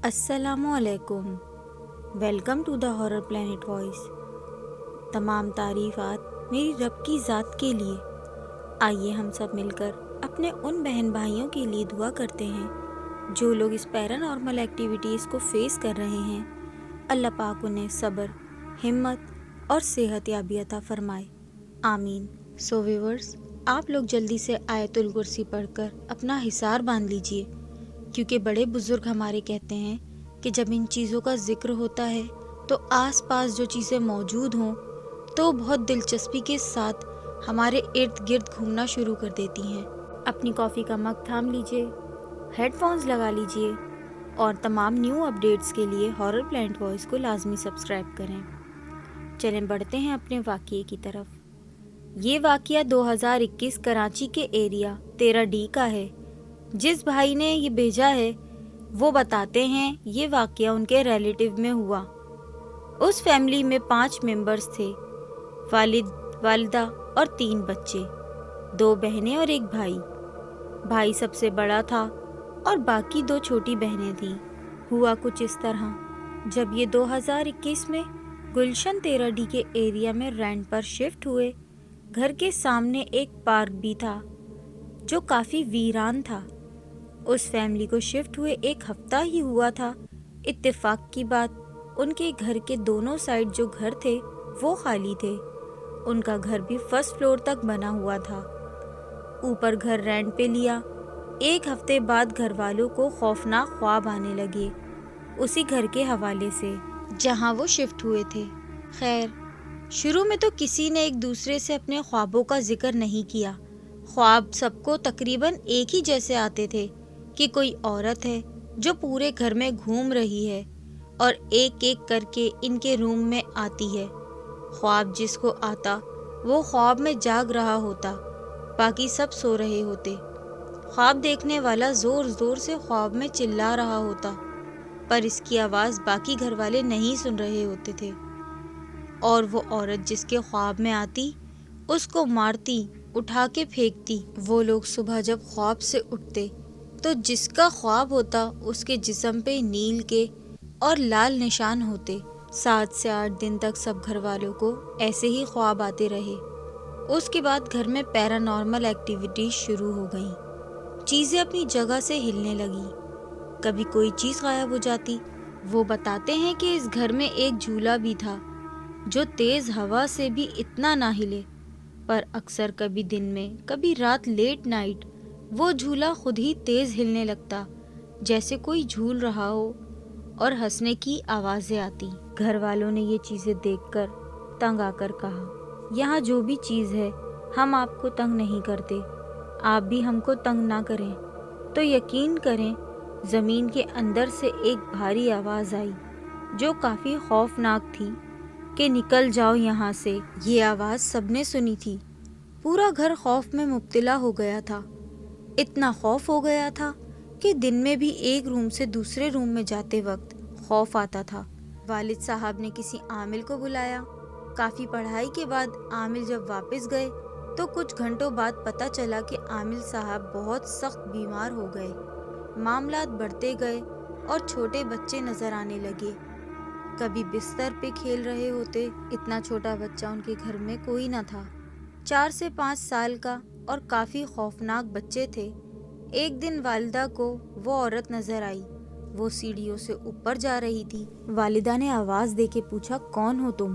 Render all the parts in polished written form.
अस्सलामु अलैकुम। Welcome to the horror planet voice. तमाम तारीफ़ात मेरी रब की ज़ात के लिए। आइए हम सब मिलकर अपने उन बहन भाइयों के लिए दुआ करते हैं जो लोग इस पैरानॉर्मल एक्टिविटीज़ को फेस कर रहे हैं। अल्लाह पाक उन्हें सब्र, हिम्मत और सेहत याबी अता फरमाए, आमीन। सो व्यूअर्स, आप लोग जल्दी से आयतुल कुर्सी पढ़कर अपना हिसार बांध लीजिए, क्योंकि बड़े बुजुर्ग हमारे कहते हैं कि जब इन चीज़ों का जिक्र होता है तो आसपास जो चीज़ें मौजूद हों तो बहुत दिलचस्पी के साथ हमारे इर्द गिर्द घूमना शुरू कर देती हैं। अपनी कॉफ़ी का मग थाम लीजिए, हेडफोन्स लगा लीजिए और तमाम न्यू अपडेट्स के लिए हॉरर प्लैनेट वॉइस को लाजमी सब्सक्राइब करें। चलें बढ़ते हैं अपने वाक़ये की तरफ। ये वाक़या 2021 कराची के एरिया 13D का है। जिस भाई ने ये भेजा है वो बताते हैं ये वाक़या उनके रिलेटिव में हुआ। उस फैमिली में 5 मेंबर्स थे, वालिद, वालिदा और 3 बच्चे, 2 बहनें और 1 भाई। भाई सबसे बड़ा था और बाकी 2 छोटी बहनें थीं। हुआ कुछ इस तरह, जब ये 2021 में गुलशन 13D के एरिया में रेंट पर शिफ्ट हुए, घर के सामने एक पार्क भी था जो काफ़ी वीरान था। उस फैमिली को शिफ्ट हुए 1 हफ्ता ही हुआ था। इत्तेफाक की बात, उनके घर के दोनों साइड जो घर थे वो खाली थे। उनका घर भी फर्स्ट फ्लोर तक बना हुआ था। ऊपर घर रेंट पे लिया। 1 हफ्ते बाद घर वालों को खौफनाक ख्वाब आने लगे उसी घर के हवाले से जहां वो शिफ्ट हुए थे। खैर, शुरू में तो किसी ने एक दूसरे से अपने ख्वाबों का जिक्र नहीं किया। ख्वाब सबको तकरीबन एक ही जैसे आते थे कि कोई औरत है जो पूरे घर में घूम रही है और एक एक करके इनके रूम में आती है। ख्वाब जिसको आता वो ख्वाब में जाग रहा होता, बाकी सब सो रहे होते। ख्वाब देखने वाला ज़ोर ज़ोर से ख्वाब में चिल्ला रहा होता, पर इसकी आवाज़ बाकी घर वाले नहीं सुन रहे होते थे। और वो औरत जिसके ख्वाब में आती उसको मारती, उठा के फेंकती। वो लोग सुबह जब ख्वाब से उठते तो जिसका ख्वाब होता उसके जिस्म पे नील के और लाल निशान होते। 7 से 8 दिन तक सब घर वालों को ऐसे ही ख्वाब आते रहे। उसके बाद घर में पैरानॉर्मल एक्टिविटीज शुरू हो गई। चीज़ें अपनी जगह से हिलने लगी, कभी कोई चीज़ गायब हो जाती। वो बताते हैं कि इस घर में एक झूला भी था जो तेज़ हवा से भी इतना ना हिले, पर अक्सर कभी दिन में कभी रात लेट नाइट वो झूला खुद ही तेज़ हिलने लगता, जैसे कोई झूल रहा हो, और हंसने की आवाज़ें आती। घर वालों ने ये चीज़ें देखकर तंग आकर कहा, यहाँ जो भी चीज़ है हम आपको तंग नहीं करते, आप भी हमको तंग ना करें। तो यकीन करें, ज़मीन के अंदर से एक भारी आवाज़ आई जो काफ़ी खौफनाक थी कि निकल जाओ यहाँ से। ये आवाज़ सबने सुनी थी। पूरा घर खौफ में मुब्तला हो गया था। इतना खौफ हो गया था कि दिन में भी एक रूम से दूसरे रूम में जाते वक्त खौफ आता था। वालिद साहब ने किसी आमिल को बुलाया। काफ़ी पढ़ाई के बाद आमिल जब वापस गए तो कुछ घंटों बाद पता चला कि आमिल साहब बहुत सख्त बीमार हो गए। मामलात बढ़ते गए और छोटे बच्चे नज़र आने लगे। कभी बिस्तर पे खेल रहे होते। इतना छोटा बच्चा उनके घर में कोई ना था, 4 से 5 साल का, और काफ़ी खौफनाक बच्चे थे। एक दिन वालिदा को वो औरत नज़र आई। वो सीढ़ियों से ऊपर जा रही थी। वालिदा ने आवाज़ दे के पूछा, कौन हो तुम?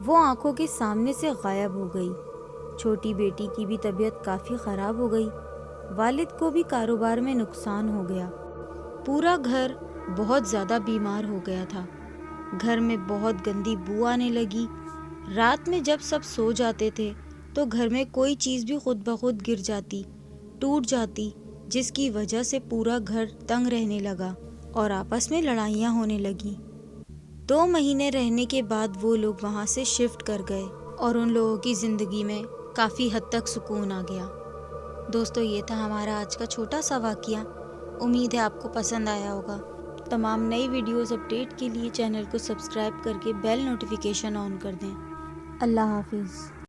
वो आंखों के सामने से गायब हो गई। छोटी बेटी की भी तबीयत काफ़ी ख़राब हो गई। वालिद को भी कारोबार में नुकसान हो गया। पूरा घर बहुत ज़्यादा बीमार हो गया था। घर में बहुत गंदी बू आने लगी। रात में जब सब सो जाते थे तो घर में कोई चीज़ भी खुद ब खुद गिर जाती, टूट जाती, जिसकी वजह से पूरा घर तंग रहने लगा और आपस में लड़ाइयाँ होने लगी। 2 महीने रहने के बाद वो लोग वहाँ से शिफ्ट कर गए और उन लोगों की ज़िंदगी में काफ़ी हद तक सुकून आ गया। दोस्तों, ये था हमारा आज का छोटा सा वाक़या। उम्मीद है आपको पसंद आया होगा। तमाम नई वीडियोस अपडेट के लिए चैनल को सब्सक्राइब करके बेल नोटिफिकेशन ऑन कर दें। अल्लाह हाफिज़।